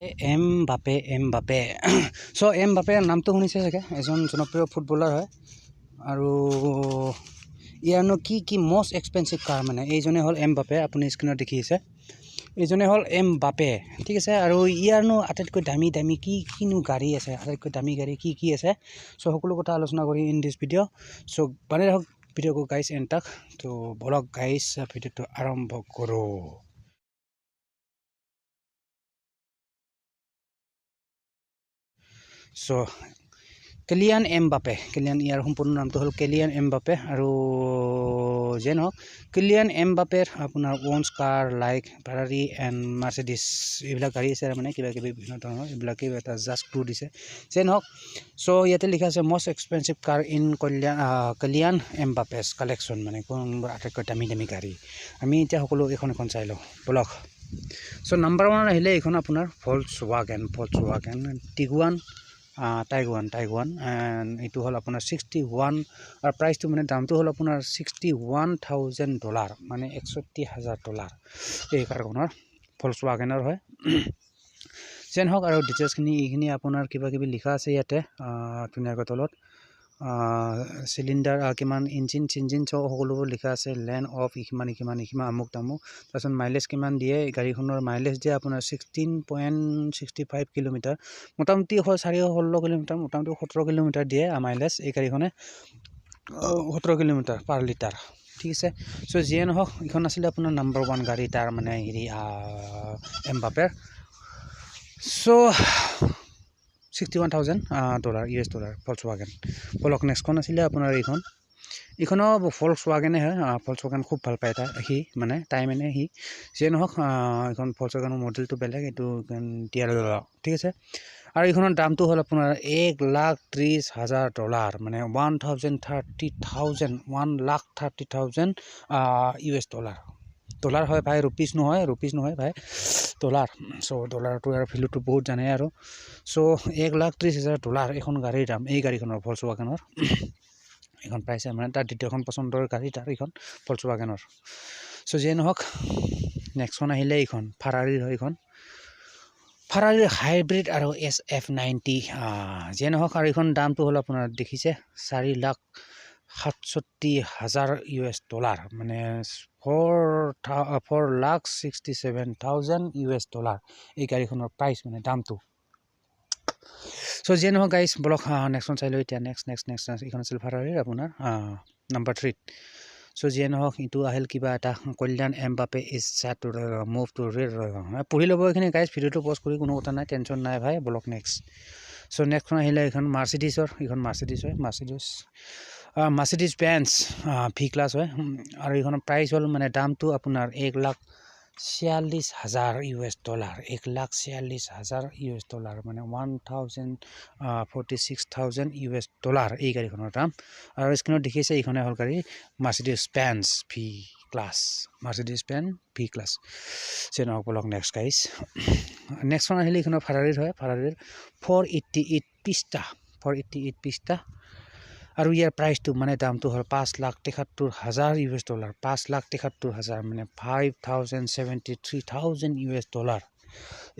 Mbappe so এমবাপেৰ নামটো শুনিছে চাগে এজন জনপ্ৰিয় ফুটবলাৰ হয় আৰু ইয়াৰনো কি মষ্ট এক্সপেন্সিভ কাৰ মানে এইজনে হ'ল এমবাপে আপুনি স্ক্ৰীনত দেখি আছে এইজনে হ'ল এমবাপে ঠিক আছে আৰু ইয়াৰনো আটাইতকৈ দামী কিনো গাড়ী আছে আটাইতকৈ দামী গাড়ী কি আছে সো সকলো কথা আলোচনা কৰি ইন দিস ভিডিঅ' সো বানে ৰাখক ভিডিঅ'টো গাইজ এণ্ড তাক তো বলক গাইজ ভিডিঅ'টো আৰম্ভ কৰোঁ সো কিলিয়ান এমবাপে ইয়াৰ সম্পূৰ্ণ নামটো হ'ল কিলিয়ান এমবাপে আৰু যে নহওক কিলিয়ান এমবাপেৰ আপোনাৰ ওনছ কাৰ লাইক ফাৰাৰী এণ্ড মাৰ্চিডিছ এইবিলাক গাড়ী আছে মানে কিবা কিবি বিভিন্ন ধৰণৰ এইবিলাকেই এটা জাষ্ট ক্লু দিছে যে নহওক চ' ইয়াতে লিখা আছে most expensive car in Kylian Mbappe's collection মানে কোন আটাইতকৈ দামী গাড়ী আমি এতিয়া সকলো এখন চাই লওঁ বলক চ' নাম্বাৰ 1 আহিলে এইখন আপোনাৰ ভলছৱাগেন টিগুৱান টাইগুৱান এণ্ড এইটো হ'ল আপোনাৰ 61 আৰু প্ৰাইচটো মানে দামটো হ'ল আপোনাৰ $61,000 মানে $61,000 এই কাৰখনৰ ভলছৱাগেনৰ হয় যেন হওক আৰু ডিটেইলছখিনি এইখিনি আপোনাৰ কিবা কিবি লিখা আছে ইয়াতে ধুনীয়াকৈ তলত সিলিন্ডাৰ কিমান ইঞ্জিন সকলোবোৰ লিখা আছে লেন অফ কিমান আমুক তামুক তাৰপিছত মাইলেজ কিমান দিয়ে গাড়ীখনৰ মাইলেজ দিয়ে আপোনাৰ 16.65 কিলোমিটাৰ মোটামুটি 416 কিলোমিটাৰ মোটামুটি 17 কিলোমিটাৰ দিয়ে মাইলেজ এই গাড়ীখনে 17 কিলোমিটাৰ পাৰ লিটাৰ ঠিক আছে সো যিয়ে নহওক এইখন আছিলে আপোনাৰ নাম্বাৰ 1 গাড়ী তাৰ মানে হেৰি এমবাপেৰ সো $61,000 US ভলছৱাগেন বলক নেক্সটখন আছিলে আপোনাৰ এইখনো ভলছৱাগেনে হয় ভলছৱাগেন খুব ভাল পায় তাই মানে যিয়ে নহওক এইখন ভলছৱাগেনৰ মডেলটো বেলেগ এইটো ঠিক আছে আৰু এইখনৰ দামটো হ'ল আপোনাৰ $1,30,000 মানে $1,30,000 US ডলাৰ হয় ভাই ৰুপিজ নহয় ভাই ডলাৰ চ' ডলাৰটো আৰু ভেলুটো বহুত জানে আৰু চ' $1,30,000 এখন গাড়ীৰ দাম এই গাড়ীখনৰ ভলছৱাগেনৰ এইখন প্ৰাইচ মানে তাৰ দ্বিতীয়খন পচন্দৰ গাড়ী তাৰ এইখন ভলছৱাগেনৰ চ' যিয়ে নহওক নেক্সটখন আহিলে এইখন ফাৰাৰীৰ হয় ফাৰাৰীৰ হাইব্ৰিড আৰু SF90 যিয়ে নহওক আৰু এইখন দামটো হ'ল আপোনাৰ দেখিছে $4,67,000 US মানে $4,67,000 US এই গাড়ীখনৰ প্ৰাইচ মানে দামটো চ' যিয়ে নহওক গাইজ বলক নেক্সটখন চাই লওঁ এতিয়া নেক্সট এইখন আছিল ফাৰাৰীৰ আপোনাৰ নাম্বাৰ 3 চ' যিয়ে নহওক এইটো আহিল কিবা এটা Kylian Mbappe is set to move to পঢ়ি ল'ব এইখিনি গাইজ ভিডিঅ'টো পজ কৰি কোনো কথা নাই টেনশ্যন নাই ভাই বলক নেক্সট চ' নেক্সটখন আহিলে এইখন মাৰ্চিডিছ বেঞ্চ ভি ক্লাছ হয় আৰু এইখনৰ প্ৰাইচ হ'ল মানে দামটো আপোনাৰ $1,46,000 US $1,46,000 US মানে $1,46,000 US এই গাড়ীখনৰ দাম আৰু স্ক্ৰীনত দেখিছে এইখনে হ'ল গাড়ী মাৰ্চিডিছ বেঞ্চ ভি ক্লাছ যে নহওক বলক নেক্সট গাইজ নেক্সটখন আহিলে এইখনৰ ফাৰাৰীৰ হয় ফাৰাৰীৰ 488 পিষ্টা আৰু ইয়াৰ প্ৰাইচটো মানে দামটো হ'ল $5,73,000 US $5,73,000 মানে $5,73,000 US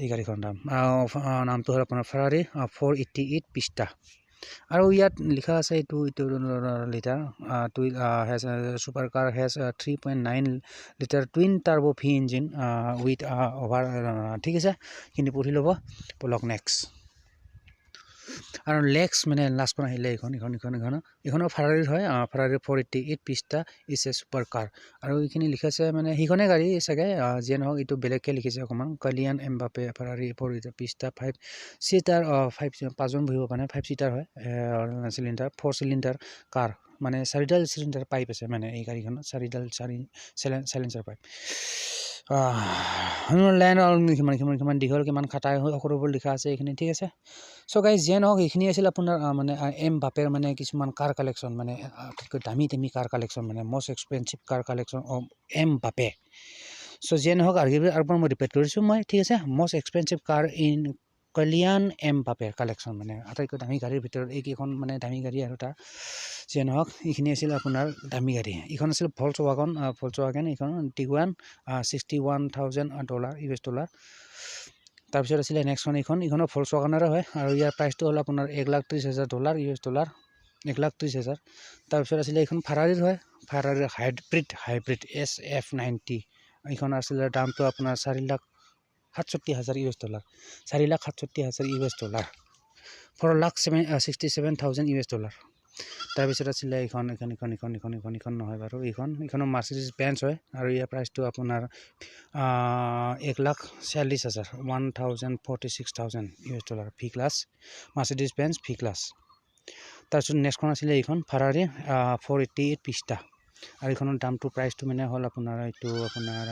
এই গাড়ীখনৰ দাম নামটো হ'ল আপোনাৰ ফাৰাৰী 488 পিষ্টা আৰু ইয়াত লিখা আছে এইটো litre super car has 3.9 litre twin turbo V engine with over ঠিক আছে সেইখিনি পঢ়ি ল'ব বলক নেক্সট আৰু নেক্সট মানে লাষ্টখন আহিলে এইখনো ফাৰাৰীৰ হয় ফাৰাৰীৰ 488 পিষ্টা ইজ এ ছুপাৰ কাৰ আৰু এইখিনি লিখাছে মানে সেইখনে গাড়ী চাগে যিয়ে নহওক এইটো বেলেগকৈ লিখিছে অকণমান কিলিয়ান এমবাপে ফাৰাৰী 488 পিষ্টা 5 চিটাৰ 5জন বহিব পাৰে 5 চিটাৰ হয় 4 চিলিণ্ডাৰ কাৰ মানে 4ডাল চিলিণ্ডাৰ পাইপ আছে মানে এই গাড়ীখনত 4ডাল চাইলেঞ্চাৰ পাইপ লেন কিমান দীঘল কিমান খাটা সকলোবোৰ লিখা আছে এইখিনি ঠিক আছে চ' গাইজ যিয়ে নহওক এইখিনি আছিল আপোনাৰ মানে এমবাপেৰ মানে কিছুমান কাৰ কালেকশ্যন মানে আটাইতকৈ দামী কাৰ কালেকশ্যন মানে most expensive car collection of Mbappe চ' যিয়ে নহওক আৰু মই ৰিপিট কৰিছোঁ ঠিক আছে most expensive car in Kylian এমবাপেৰ কালেকশ্যন মানে আটাইতকৈ দামী গাড়ীৰ ভিতৰত এইকেইখন মানে দামী গাড়ী আৰু তাৰ যিয়ে নহওক এইখিনি আছিল আপোনাৰ দামী গাড়ী এইখন আছিল ভলছৱাগেন এইখন টিগুৱান $61,000 US তাৰপিছত আছিলে নেক্সটখন এইখনৰ ফলছৱাগনাৰে হয় আৰু ইয়াৰ প্ৰাইচটো হ'ল আপোনাৰ $1,30,000 US ডলাৰ 1,30,000 তাৰপিছত আছিলে এইখন ফাৰাৰীৰ হয় ফাৰাৰীৰ হাইব্ৰিড SF90 এইখন আছিলে দামটো আপোনাৰ $4,67,000 US dollar $4,67,000 US dollar $4,67,000 US dollar তাৰপিছত আছিলে এইখন নহয় বাৰু এইখনৰ মাৰ্চিডিজ বেঞ্চ হয় আৰু ইয়াৰ প্ৰাইচটো আপোনাৰ $1,46,000 $1,46,000 US dollar V class Mercedes bench V class তাৰপিছত নেক্সটখন আছিলে এইখন ফাৰাৰী 488 পিষ্টা আৰু এইখনৰ দামটো প্ৰাইচটো মানে হ'ল আপোনাৰ এইটো আপোনাৰ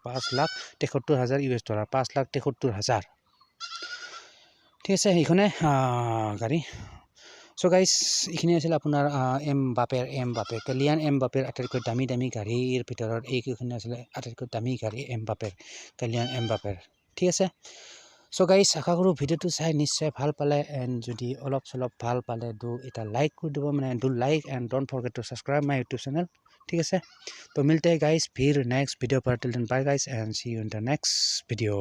$5,73,000 US ডলাৰ $5,73,000 ঠিক আছে এইখনে গাড়ী সো গাইজ এইখিনি আছিল আপোনাৰ এমবাপে কিলিয়ান এমবাপেৰ আটাইতকৈ দামী গাড়ীৰ ভিতৰত এইকেইখন আছিলে আটাইতকৈ দামী গাড়ী কিলিয়ান এমবাপেৰ ঠিক আছে সো গাইজ আশা কৰোঁ ভিডিঅ'টো চাই নিশ্চয় ভাল পালে এণ্ড যদি অলপ চলপ ভাল পালে এটা লাইক কৰি দিব মানে like and don't forget to subscribe my YouTube channel ঠিক আছে তো মিলতে গাইজ ফিৰ নেক্সট ভিডিঅ' पर till then bye guys and see you in the next video